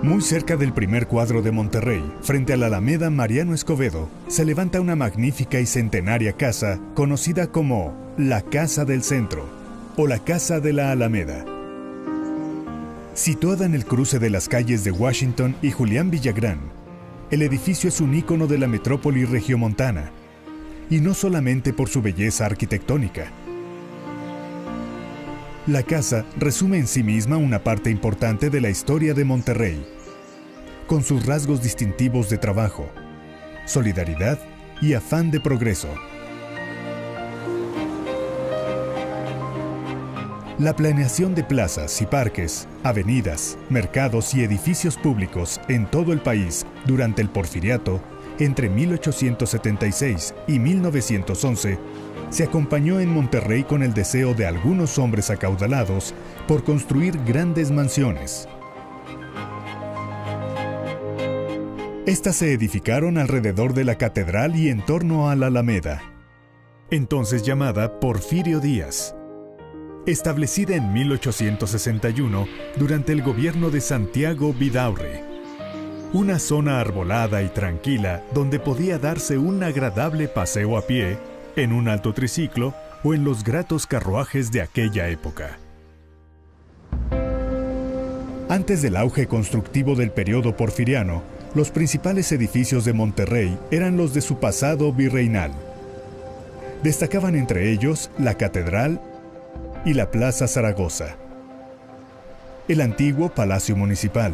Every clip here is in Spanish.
Muy cerca del primer cuadro de Monterrey, frente a la Alameda Mariano Escobedo, se levanta una magnífica y centenaria casa conocida como la Casa del Centro o la Casa de la Alameda. Situada en el cruce de las calles de Washington y Julián Villagrán, el edificio es un ícono de la metrópoli regiomontana, y no solamente por su belleza arquitectónica. La casa resume en sí misma una parte importante de la historia de Monterrey, con sus rasgos distintivos de trabajo, solidaridad y afán de progreso. La planeación de plazas y parques, avenidas, mercados y edificios públicos en todo el país durante el Porfiriato, entre 1876 y 1911, se acompañó en Monterrey con el deseo de algunos hombres acaudalados por construir grandes mansiones. Estas se edificaron alrededor de la catedral y en torno a la Alameda, entonces llamada Porfirio Díaz. Establecida en 1861 durante el gobierno de Santiago Vidaurre. Una zona arbolada y tranquila donde podía darse un agradable paseo a pie, en un alto triciclo o en los gratos carruajes de aquella época. Antes del auge constructivo del periodo porfiriano, los principales edificios de Monterrey eran los de su pasado virreinal. Destacaban entre ellos la Catedral y la Plaza Zaragoza, el antiguo Palacio Municipal,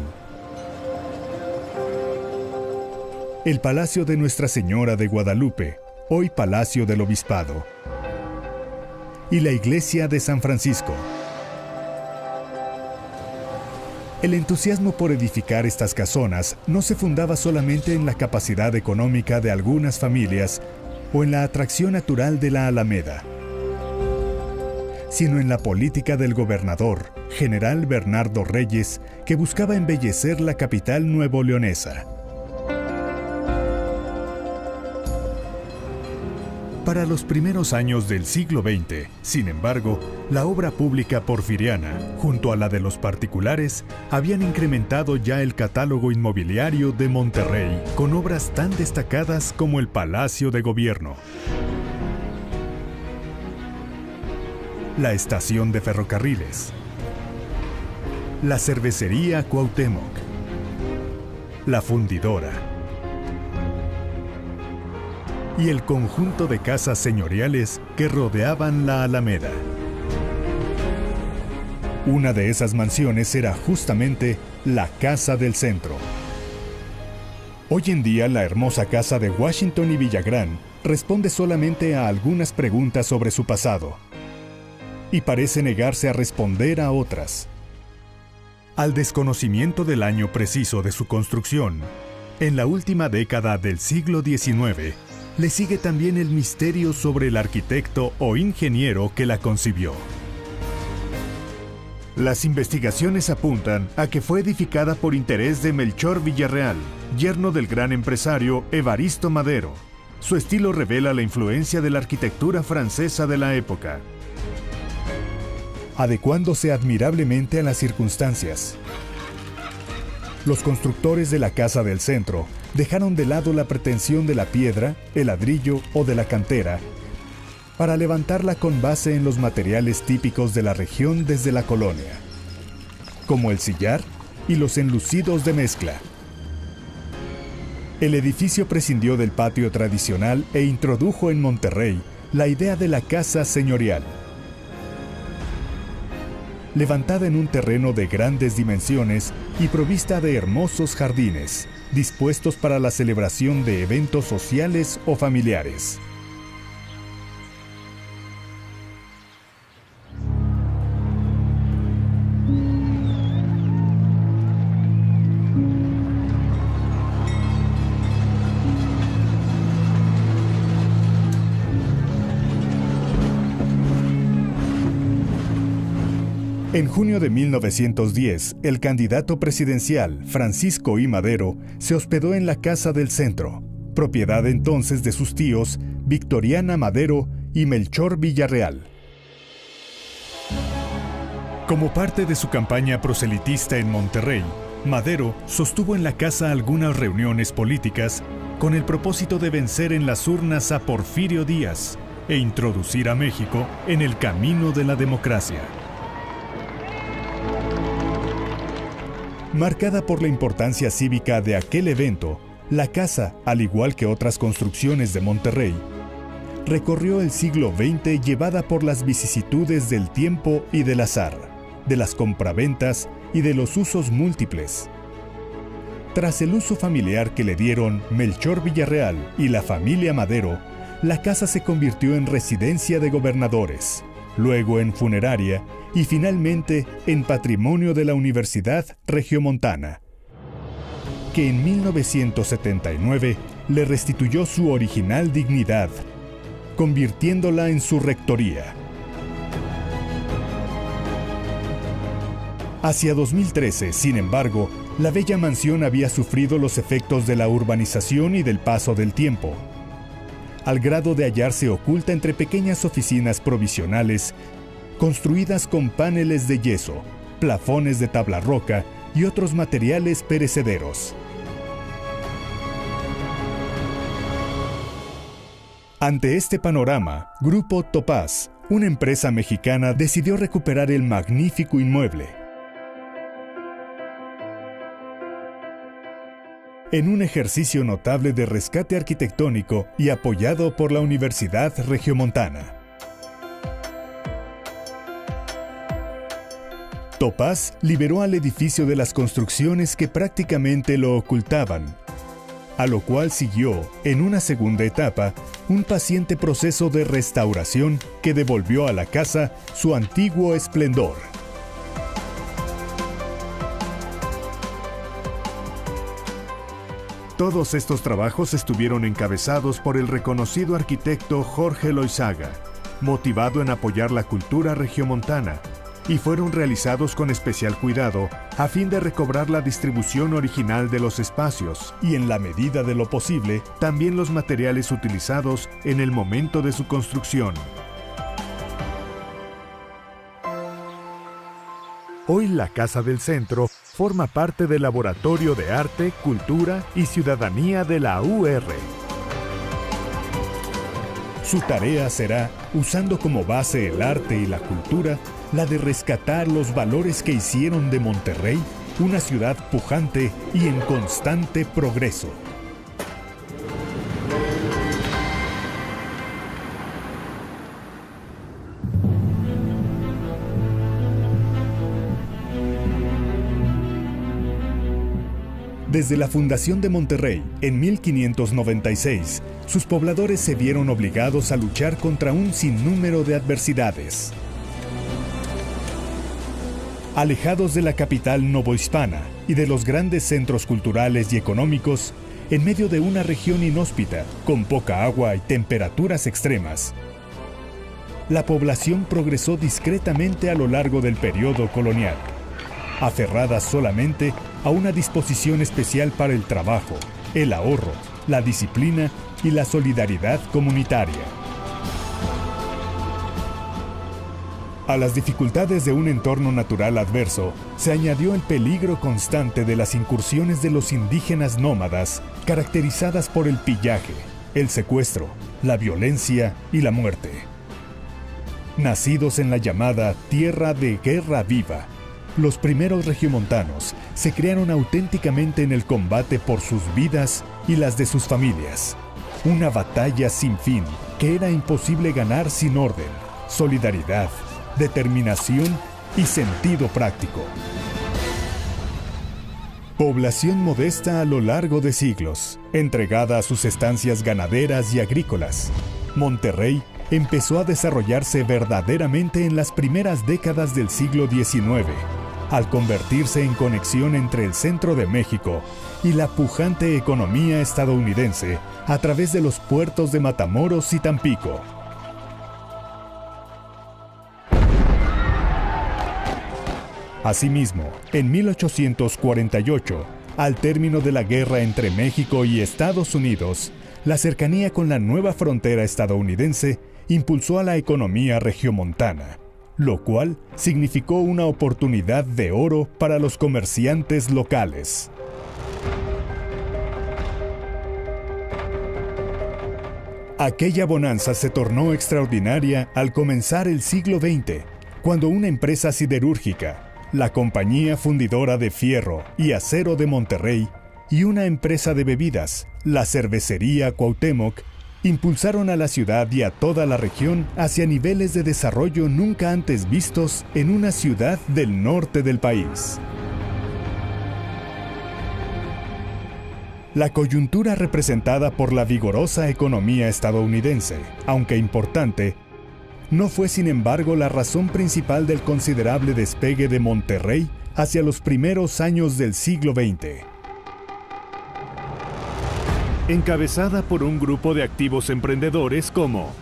el Palacio de Nuestra Señora de Guadalupe, hoy Palacio del Obispado, y la Iglesia de San Francisco. El entusiasmo por edificar estas casonas no se fundaba solamente en la capacidad económica de algunas familias o en la atracción natural de la Alameda, sino en la política del gobernador, general Bernardo Reyes, que buscaba embellecer la capital nuevoleonesa. Para los primeros años del siglo XX, sin embargo, la obra pública porfiriana, junto a la de los particulares, habían incrementado ya el catálogo inmobiliario de Monterrey con obras tan destacadas como el Palacio de Gobierno, la Estación de Ferrocarriles, la Cervecería Cuauhtémoc, la Fundidora y el conjunto de casas señoriales que rodeaban la Alameda. Una de esas mansiones era justamente la Casa del Centro. Hoy en día, la hermosa casa de Washington y Villagrán responde solamente a algunas preguntas sobre su pasado y parece negarse a responder a otras. Al desconocimiento del año preciso de su construcción, en la última década del siglo XIX, le sigue también el misterio sobre el arquitecto o ingeniero que la concibió. Las investigaciones apuntan a que fue edificada por interés de Melchor Villarreal, yerno del gran empresario Evaristo Madero. Su estilo revela la influencia de la arquitectura francesa de la época, adecuándose admirablemente a las circunstancias. Los constructores de la Casa del Centro dejaron de lado la pretensión de la piedra, el ladrillo o de la cantera para levantarla con base en los materiales típicos de la región desde la colonia, como el sillar y los enlucidos de mezcla. El edificio prescindió del patio tradicional e introdujo en Monterrey la idea de la casa señorial. Levantada en un terreno de grandes dimensiones y provista de hermosos jardines, dispuestos para la celebración de eventos sociales o familiares. En junio de 1910, el candidato presidencial, Francisco I. Madero, se hospedó en la Casa del Centro, propiedad entonces de sus tíos Victoriana Madero y Melchor Villarreal. Como parte de su campaña proselitista en Monterrey, Madero sostuvo en la casa algunas reuniones políticas con el propósito de vencer en las urnas a Porfirio Díaz e introducir a México en el camino de la democracia. Marcada por la importancia cívica de aquel evento, la casa, al igual que otras construcciones de Monterrey, recorrió el siglo XX llevada por las vicisitudes del tiempo y del azar, de las compraventas y de los usos múltiples. Tras el uso familiar que le dieron Melchor Villarreal y la familia Madero, la casa se convirtió en residencia de gobernadores, luego en funeraria y finalmente en patrimonio de la Universidad Regiomontana, que en 1979 le restituyó su original dignidad, convirtiéndola en su rectoría. Hacia 2013, sin embargo, la bella mansión había sufrido los efectos de la urbanización y del paso del tiempo, al grado de hallarse oculta entre pequeñas oficinas provisionales construidas con paneles de yeso, plafones de tabla roca y otros materiales perecederos. Ante este panorama, Grupo Topaz, una empresa mexicana, decidió recuperar el magnífico inmueble. En un ejercicio notable de rescate arquitectónico y apoyado por la Universidad Regiomontana. Topaz liberó al edificio de las construcciones que prácticamente lo ocultaban, a lo cual siguió, en una segunda etapa, un paciente proceso de restauración que devolvió a la casa su antiguo esplendor. Todos estos trabajos estuvieron encabezados por el reconocido arquitecto Jorge Loizaga, motivado en apoyar la cultura regiomontana, y fueron realizados con especial cuidado a fin de recobrar la distribución original de los espacios y, en la medida de lo posible, también los materiales utilizados en el momento de su construcción. Hoy la Casa del Centro forma parte del Laboratorio de Arte, Cultura y Ciudadanía de la UR. Su tarea será, usando como base el arte y la cultura, la de rescatar los valores que hicieron de Monterrey una ciudad pujante y en constante progreso. Desde la fundación de Monterrey, en 1596, sus pobladores se vieron obligados a luchar contra un sinnúmero de adversidades. Alejados de la capital novohispana y de los grandes centros culturales y económicos, en medio de una región inhóspita, con poca agua y temperaturas extremas, la población progresó discretamente a lo largo del periodo colonial, aferrada solamente a una disposición especial para el trabajo, el ahorro, la disciplina y la solidaridad comunitaria. A las dificultades de un entorno natural adverso, se añadió el peligro constante de las incursiones de los indígenas nómadas, caracterizadas por el pillaje, el secuestro, la violencia y la muerte. Nacidos en la llamada Tierra de Guerra Viva, los primeros regiomontanos se crearon auténticamente en el combate por sus vidas y las de sus familias. Una batalla sin fin que era imposible ganar sin orden, solidaridad, determinación y sentido práctico. Población modesta a lo largo de siglos, entregada a sus estancias ganaderas y agrícolas, Monterrey empezó a desarrollarse verdaderamente en las primeras décadas del siglo XIX, al convertirse en conexión entre el centro de México y la pujante economía estadounidense a través de los puertos de Matamoros y Tampico. Asimismo, en 1848, al término de la guerra entre México y Estados Unidos, la cercanía con la nueva frontera estadounidense impulsó a la economía regiomontana, lo cual significó una oportunidad de oro para los comerciantes locales. Aquella bonanza se tornó extraordinaria al comenzar el siglo XX, cuando una empresa siderúrgica, la Compañía Fundidora de Fierro y Acero de Monterrey, y una empresa de bebidas, la Cervecería Cuauhtémoc, impulsaron a la ciudad y a toda la región hacia niveles de desarrollo nunca antes vistos en una ciudad del norte del país. La coyuntura representada por la vigorosa economía estadounidense, aunque importante, no fue sin embargo la razón principal del considerable despegue de Monterrey hacia los primeros años del siglo XX. Encabezada por un grupo de activos emprendedores como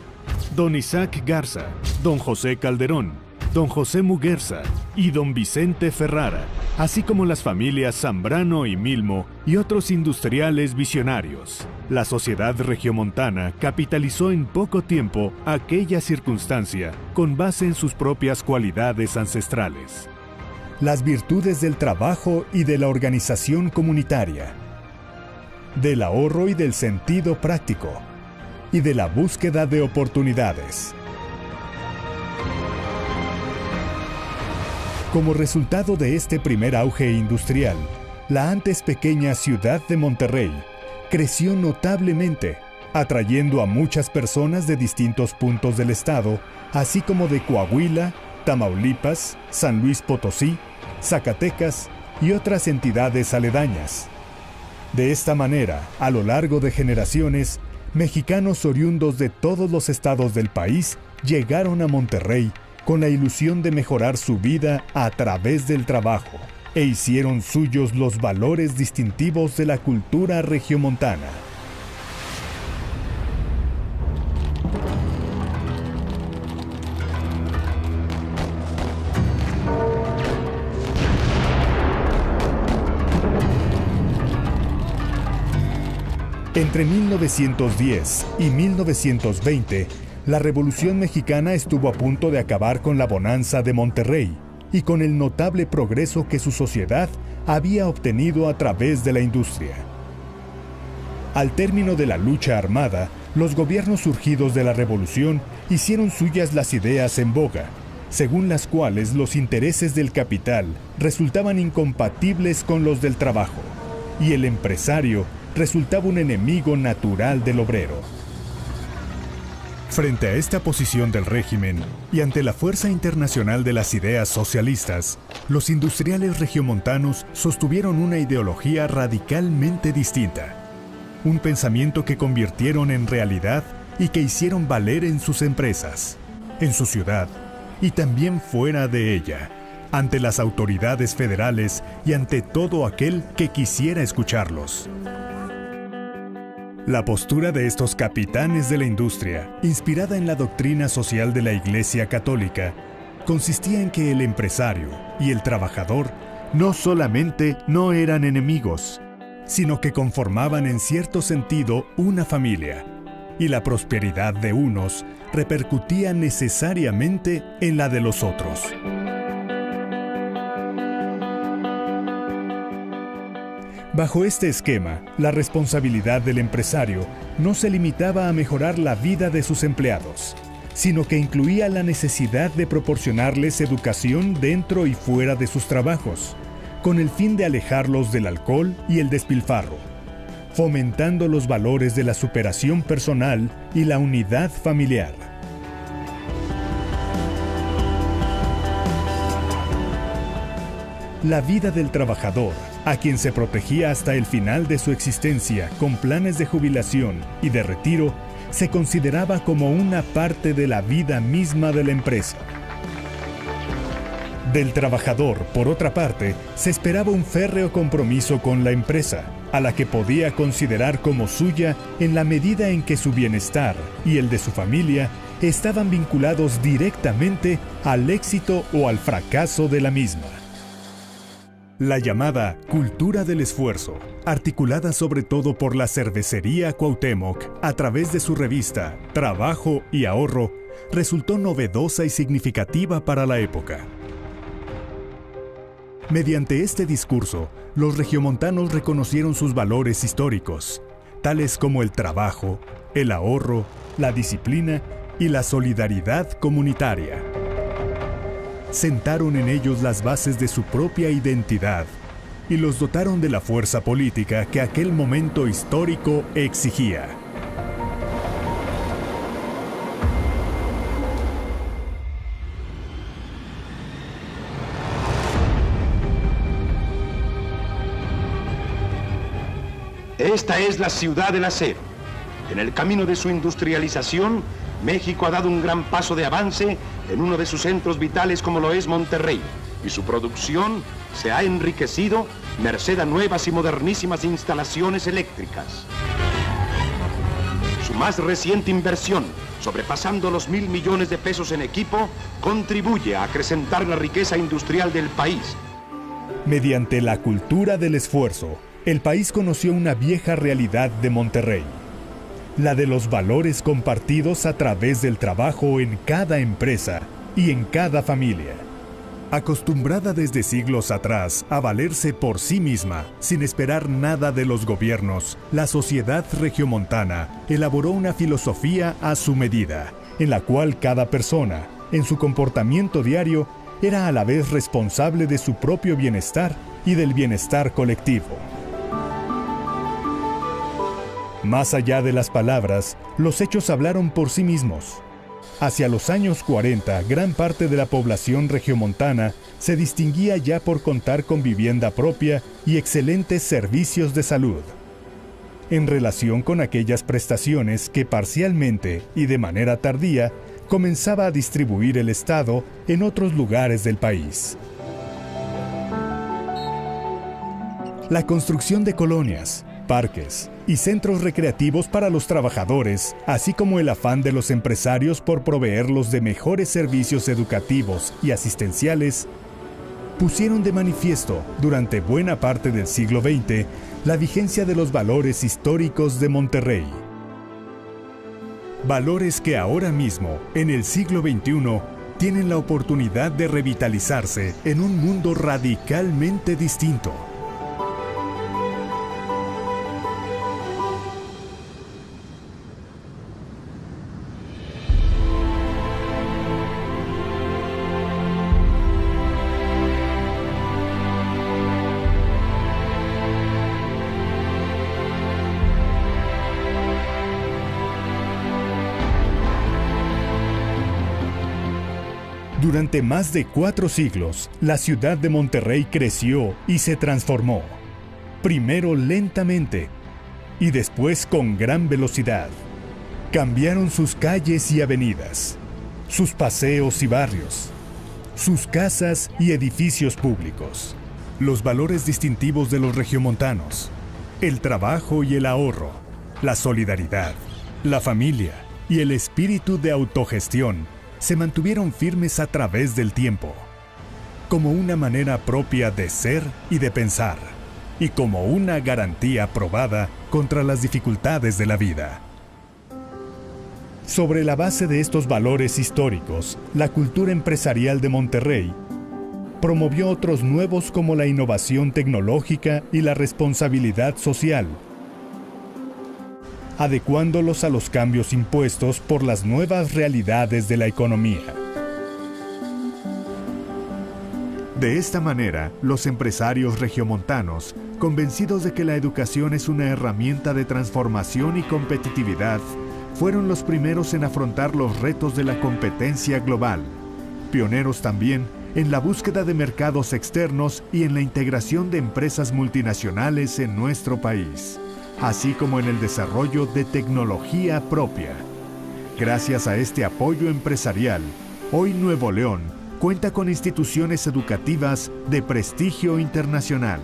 don Isaac Garza, don José Calderón, don José Muguerza y don Vicente Ferrara, así como las familias Zambrano y Milmo y otros industriales visionarios. La sociedad regiomontana capitalizó en poco tiempo aquella circunstancia con base en sus propias cualidades ancestrales. Las virtudes del trabajo y de la organización comunitaria, del ahorro y del sentido práctico, y de la búsqueda de oportunidades. Como resultado de este primer auge industrial, la antes pequeña ciudad de Monterrey creció notablemente, atrayendo a muchas personas de distintos puntos del estado, así como de Coahuila, Tamaulipas, San Luis Potosí, Zacatecas y otras entidades aledañas. De esta manera, a lo largo de generaciones, mexicanos oriundos de todos los estados del país llegaron a Monterrey con la ilusión de mejorar su vida a través del trabajo, e hicieron suyos los valores distintivos de la cultura regiomontana. Entre 1910 y 1920, la Revolución Mexicana estuvo a punto de acabar con la bonanza de Monterrey y con el notable progreso que su sociedad había obtenido a través de la industria. Al término de la lucha armada, los gobiernos surgidos de la Revolución hicieron suyas las ideas en boga, según las cuales los intereses del capital resultaban incompatibles con los del trabajo, y el empresario resultaba un enemigo natural del obrero. Frente a esta posición del régimen y ante la fuerza internacional de las ideas socialistas, los industriales regiomontanos sostuvieron una ideología radicalmente distinta, un pensamiento que convirtieron en realidad y que hicieron valer en sus empresas, en su ciudad y también fuera de ella, ante las autoridades federales y ante todo aquel que quisiera escucharlos. La postura de estos capitanes de la industria, inspirada en la doctrina social de la Iglesia Católica, consistía en que el empresario y el trabajador no solamente no eran enemigos, sino que conformaban en cierto sentido una familia, y la prosperidad de unos repercutía necesariamente en la de los otros. Bajo este esquema, la responsabilidad del empresario no se limitaba a mejorar la vida de sus empleados, sino que incluía la necesidad de proporcionarles educación dentro y fuera de sus trabajos, con el fin de alejarlos del alcohol y el despilfarro, fomentando los valores de la superación personal y la unidad familiar. La vida del trabajador, a quien se protegía hasta el final de su existencia con planes de jubilación y de retiro, se consideraba como una parte de la vida misma de la empresa. Del trabajador, por otra parte, se esperaba un férreo compromiso con la empresa, a la que podía considerar como suya en la medida en que su bienestar y el de su familia estaban vinculados directamente al éxito o al fracaso de la misma. La llamada cultura del esfuerzo, articulada sobre todo por la Cervecería Cuauhtémoc a través de su revista Trabajo y Ahorro, resultó novedosa y significativa para la época. Mediante este discurso, los regiomontanos reconocieron sus valores históricos, tales como el trabajo, el ahorro, la disciplina y la solidaridad comunitaria. Sentaron en ellos las bases de su propia identidad y los dotaron de la fuerza política que aquel momento histórico exigía. Esta es la ciudad del acero. En el camino de su industrialización, México ha dado un gran paso de avance en uno de sus centros vitales como lo es Monterrey, y su producción se ha enriquecido merced a nuevas y modernísimas instalaciones eléctricas. Su más reciente inversión, sobrepasando los 1.000 millones de pesos en equipo, contribuye a acrecentar la riqueza industrial del país. Mediante la cultura del esfuerzo, el país conoció una vieja realidad de Monterrey, la de los valores compartidos a través del trabajo en cada empresa y en cada familia. Acostumbrada desde siglos atrás a valerse por sí misma, sin esperar nada de los gobiernos, la sociedad regiomontana elaboró una filosofía a su medida, en la cual cada persona, en su comportamiento diario, era a la vez responsable de su propio bienestar y del bienestar colectivo. Más allá de las palabras, los hechos hablaron por sí mismos. Hacia los años 40, gran parte de la población regiomontana se distinguía ya por contar con vivienda propia y excelentes servicios de salud, en relación con aquellas prestaciones que parcialmente y de manera tardía comenzaba a distribuir el Estado en otros lugares del país. La construcción de colonias, parques y centros recreativos para los trabajadores, así como el afán de los empresarios por proveerlos de mejores servicios educativos y asistenciales, pusieron de manifiesto durante buena parte del siglo XX la vigencia de los valores históricos de Monterrey. Valores que ahora mismo, en el siglo XXI, tienen la oportunidad de revitalizarse en un mundo radicalmente distinto. Durante más de 4 siglos, la ciudad de Monterrey creció y se transformó. Primero lentamente y después con gran velocidad. Cambiaron sus calles y avenidas, sus paseos y barrios, sus casas y edificios públicos. Los valores distintivos de los regiomontanos, el trabajo y el ahorro, la solidaridad, la familia y el espíritu de autogestión se mantuvieron firmes a través del tiempo, como una manera propia de ser y de pensar, y como una garantía probada contra las dificultades de la vida. Sobre la base de estos valores históricos, la cultura empresarial de Monterrey promovió otros nuevos como la innovación tecnológica y la responsabilidad social, adecuándolos a los cambios impuestos por las nuevas realidades de la economía. De esta manera, los empresarios regiomontanos, convencidos de que la educación es una herramienta de transformación y competitividad, fueron los primeros en afrontar los retos de la competencia global, pioneros también en la búsqueda de mercados externos y en la integración de empresas multinacionales en nuestro país, así como en el desarrollo de tecnología propia. Gracias a este apoyo empresarial, hoy Nuevo León cuenta con instituciones educativas de prestigio internacional.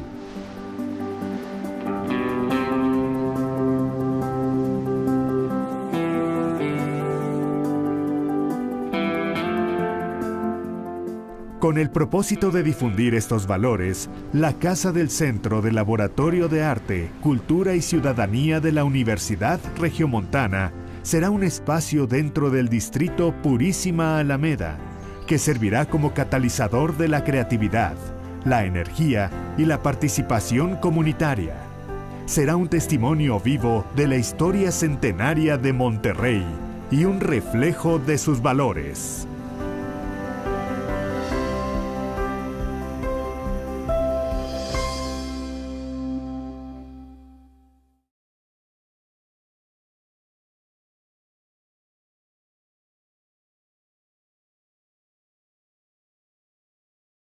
Con el propósito de difundir estos valores, la Casa del Centro de Laboratorio de Arte, Cultura y Ciudadanía de la Universidad Regiomontana será un espacio dentro del distrito Purísima Alameda, que servirá como catalizador de la creatividad, la energía y la participación comunitaria. Será un testimonio vivo de la historia centenaria de Monterrey y un reflejo de sus valores.